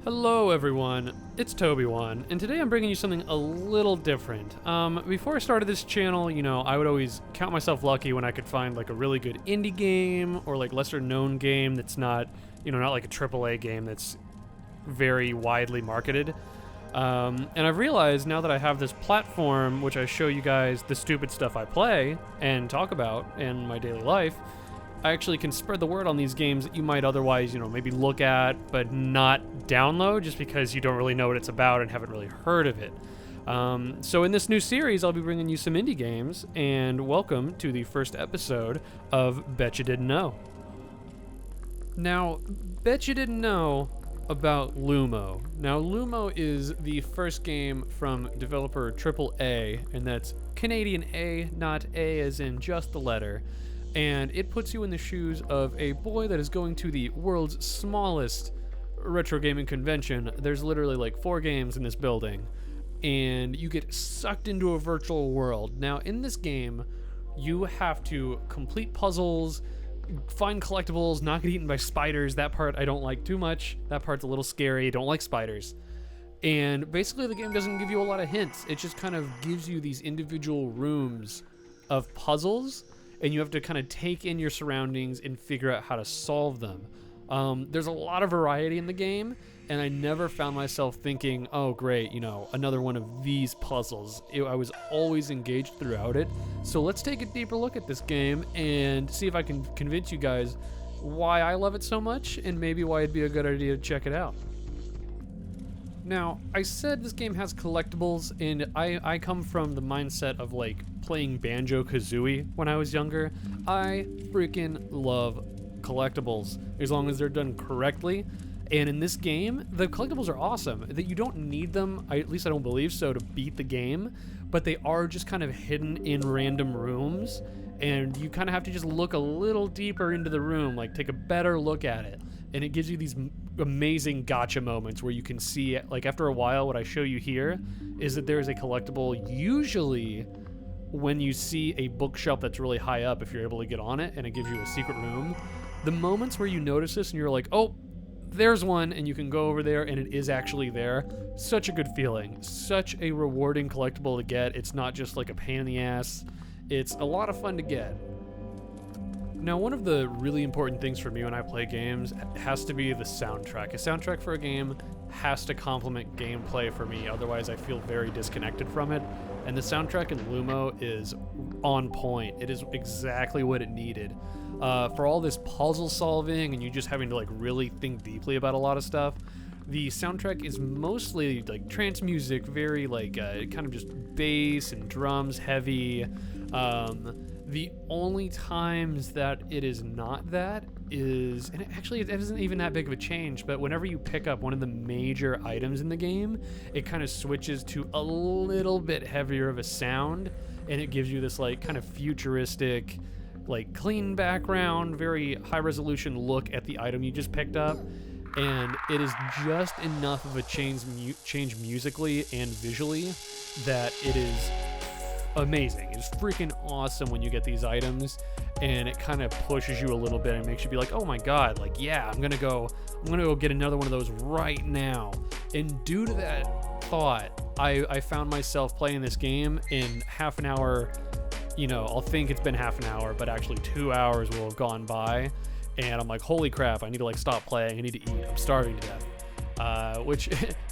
Hello everyone, it's TobyWan, and today I'm bringing you something a little different. Before I started this channel, I would always count myself lucky when I could find like a really good indie game or like lesser known game that's not, not like a AAA game that's very widely marketed. And I've realized now that I have this platform, which I show you guys the stupid stuff I play and talk about in my daily life, I actually can spread the word on these games that you might otherwise, maybe look at but not download just because you don't really know what it's about and haven't really heard of it. So in this new series, I'll be bringing you some indie games, and welcome to the first episode of Betcha Didn't Know. Now, Betcha Didn't Know about Lumo. Now, Lumo is the first game from developer AAA, and that's Canadian A, not A as in just the letter. And it puts you in the shoes of a boy that is going to the world's smallest retro gaming convention. There's literally like 4 games in this building, and you get sucked into a virtual world. Now, in this game, you have to complete puzzles, find collectibles, not get eaten by spiders. That part I don't like too much. That part's a little scary. I don't like spiders. And basically, the game doesn't give you a lot of hints. It just kind of gives you these individual rooms of puzzles, and you have to kind of take in your surroundings and figure out how to solve them. There's a lot of variety in the game, and I never found myself thinking, oh great, another one of these puzzles. I was always engaged throughout it. So let's take a deeper look at this game and see if I can convince you guys why I love it so much, and maybe why it'd be a good idea to check it out. Now, I said this game has collectibles, and I come from the mindset of like playing Banjo-Kazooie when I was younger. I freaking love collectibles as long as they're done correctly. And in this game, the collectibles are awesome. That you don't need them, at least I don't believe so, to beat the game, but they are just kind of hidden in random rooms, and you kind of have to just look a little deeper into the room, like take a better look at it. And it gives you these amazing gotcha moments where you can see, like after a while, what I show you here is that there is a collectible usually when you see a bookshelf that's really high up, if you're able to get on it, and it gives you a secret room. The moments where you notice this and you're like, oh, there's one, and you can go over there and it is actually there. Such a good feeling. Such a rewarding collectible to get. It's not just like a pain in the ass. It's a lot of fun to get. Now, one of the really important things for me when I play games has to be the soundtrack. A soundtrack for a game has to complement gameplay for me, otherwise I feel very disconnected from it. And the soundtrack in Lumo is on point. It is exactly what it needed. For all this puzzle solving and you just having to like really think deeply about a lot of stuff, the soundtrack is mostly like trance music, very like kind of just bass and drums heavy. The only times that it is not that is, and it isn't even that big of a change, but whenever you pick up one of the major items in the game, it kind of switches to a little bit heavier of a sound, and it gives you this like kind of futuristic, like clean background, very high resolution look at the item you just picked up. And it is just enough of a change musically and visually that it is amazing. It's freaking awesome when you get these items, and it kind of pushes you a little bit and makes you be like, oh my god, like yeah, I'm gonna go get another one of those right now. And due to that thought, I found myself playing this game in half an hour. I'll think it's been half an hour, but actually 2 hours will have gone by, and I'm like, holy crap, I need to like stop playing, I need to eat, I'm starving to death. Which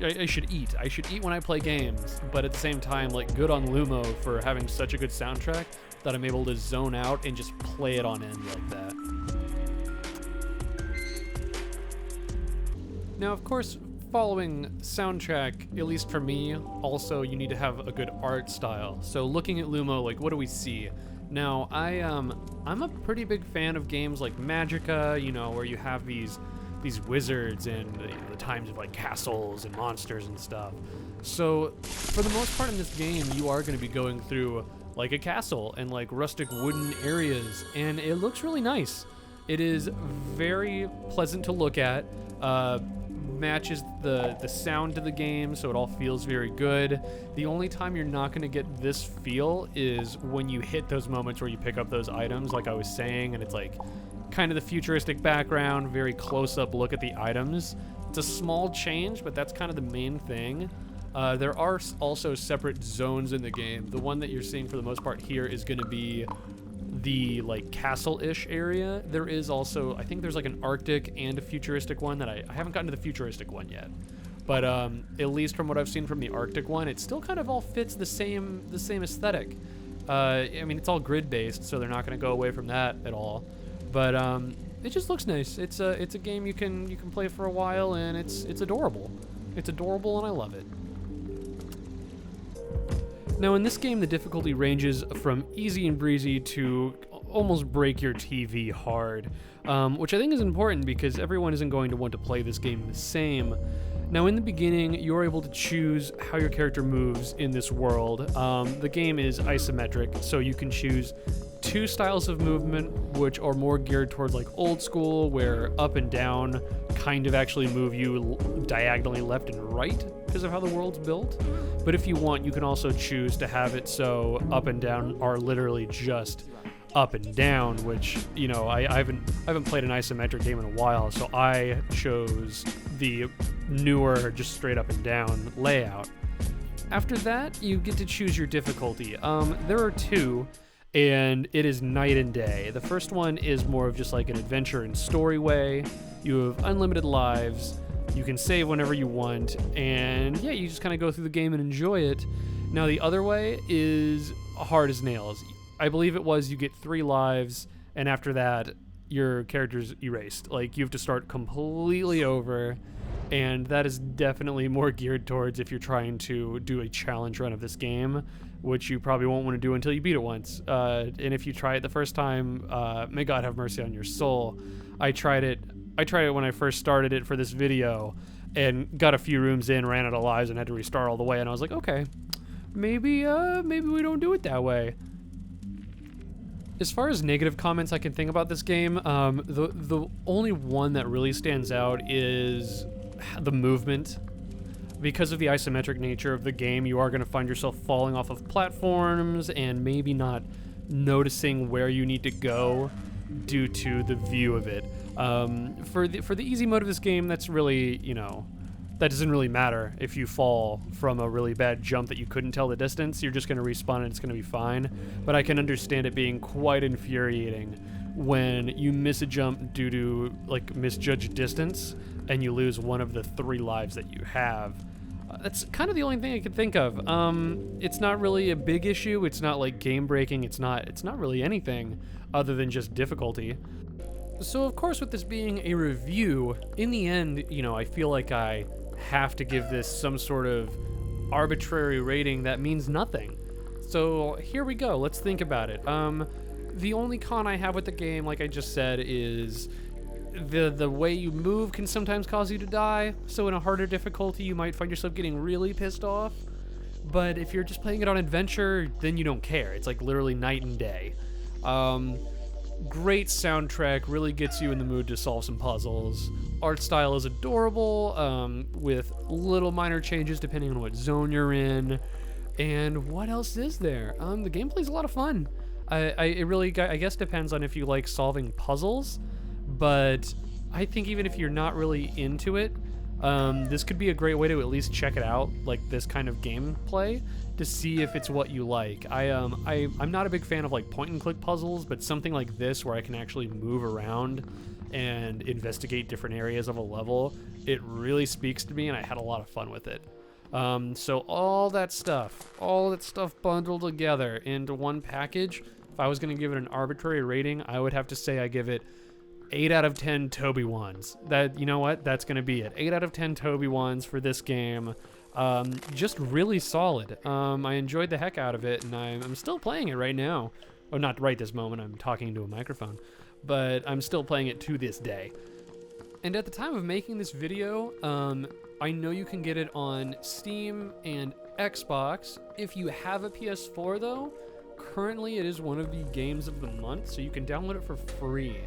I should eat. I should eat when I play games, but at the same time, like, good on Lumo for having such a good soundtrack that I'm able to zone out and just play it on end like that. Now, of course, following soundtrack, at least for me, also you need to have a good art style. So looking at Lumo, like, what do we see? Now, I'm a pretty big fan of games like Magica, where you have these wizards and the times of like castles and monsters and stuff. So for the most part in this game, you are going to be going through like a castle and like rustic wooden areas, and it looks really nice. It is very pleasant to look at, matches the sound to the game, so it all feels very good. The only time you're not going to get this feel is when you hit those moments where you pick up those items, like I was saying, and it's like kind of the futuristic background, very close-up look at the items. It's a small change, but that's kind of the main thing. There are also separate zones in the game. The one that you're seeing for the most part here is going to be the like castle-ish area. There is also, I think there's like an Arctic and a futuristic one that I haven't gotten to the futuristic one yet. But at least from what I've seen from the Arctic one, it still kind of all fits the same aesthetic. I mean, it's all grid-based, so they're not going to go away from that at all. But it just looks nice. It's a game you can play for a while, and it's adorable. It's adorable, and I love it. Now, in this game, the difficulty ranges from easy and breezy to almost break your TV hard, which I think is important because everyone isn't going to want to play this game the same. Now, in the beginning, you're able to choose how your character moves in this world. The game is isometric, so you can choose two styles of movement, which are more geared towards like old school, where up and down kind of actually move you diagonally left and right because of how the world's built. But if you want, you can also choose to have it so up and down are literally just up and down, which, you know, I haven't played an isometric game in a while, so I chose the newer just straight up and down layout. After that, you get to choose your difficulty. There are two, and it is night and day. The first one is more of just like an adventure and story way. You have unlimited lives, you can save whenever you want, and yeah, you just kind of go through the game and enjoy it. Now the other way is hard as nails. I believe it was you get 3 lives, and after that, your character's erased. Like, you have to start completely over, and that is definitely more geared towards if you're trying to do a challenge run of this game, which you probably won't want to do until you beat it once. And if you try it the first time, may God have mercy on your soul. I tried it when I first started it for this video, and got a few rooms in, ran out of lives, and had to restart all the way, and I was like, okay, maybe we don't do it that way. As far as negative comments I can think about this game, the only one that really stands out is the movement. Because of the isometric nature of the game, you are going to find yourself falling off of platforms and maybe not noticing where you need to go due to the view of it. For the easy mode of this game, that's really, you know, that doesn't really matter. If you fall from a really bad jump that you couldn't tell the distance, you're just going to respawn and it's going to be fine. But I can understand it being quite infuriating when you miss a jump due to like misjudged distance and you lose one of the 3 lives that you have. That's kind of the only thing I can think of. It's not really a big issue. It's not like game breaking. It's not really anything other than just difficulty. So of course, with this being a review, in the end, you know, I feel like I have to give this some sort of arbitrary rating that means nothing. So here we go. Let's think about it. The only con I have with the game, like I just said, is the way you move can sometimes cause you to die. So in a harder difficulty, you might find yourself getting really pissed off. But if you're just playing it on adventure, then you don't care. It's like literally night and day. Great soundtrack, really gets you in the mood to solve some puzzles. Art style is adorable, with little minor changes depending on what zone you're in. And what else is there? The gameplay's a lot of fun. It really, I guess, depends on if you like solving puzzles, but I think even if you're not really into it, this could be a great way to at least check it out, like this kind of gameplay, to see if it's what you like. I'm not a big fan of like point and click puzzles, but something like this where I can actually move around and investigate different areas of a level, it really speaks to me, and I had a lot of fun with it. So all that stuff bundled together into one package, if I was going to give it an arbitrary rating, I would have to say I give it 8 out of 10 TobyWans. That, you know what? That's going to be it. 8 out of 10 TobyWans for this game. Just really solid. I enjoyed the heck out of it, and I'm still playing it right now. Oh, not right this moment. I'm talking into a microphone. But I'm still playing it to this day. And at the time of making this video, I know you can get it on Steam and Xbox. If you have a PS4, though, currently it is one of the games of the month, so you can download it for free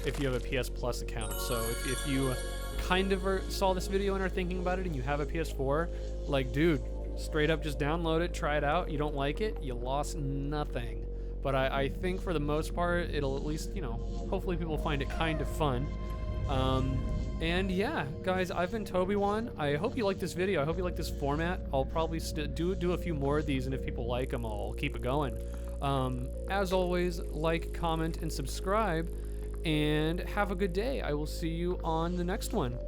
if you have a PS Plus account. So if you kind of saw this video and are thinking about it and you have a PS4, like, dude, straight up just download it, try it out. You don't like it, you lost nothing. But I think for the most part, it'll at least, you know, hopefully people find it kind of fun. And yeah, guys, I've been TobyWan. I hope you like this video. I hope you like this format. I'll probably do a few more of these, and if people like them, I'll keep it going. As always, like, comment, and subscribe, and have a good day. I will see you on the next one.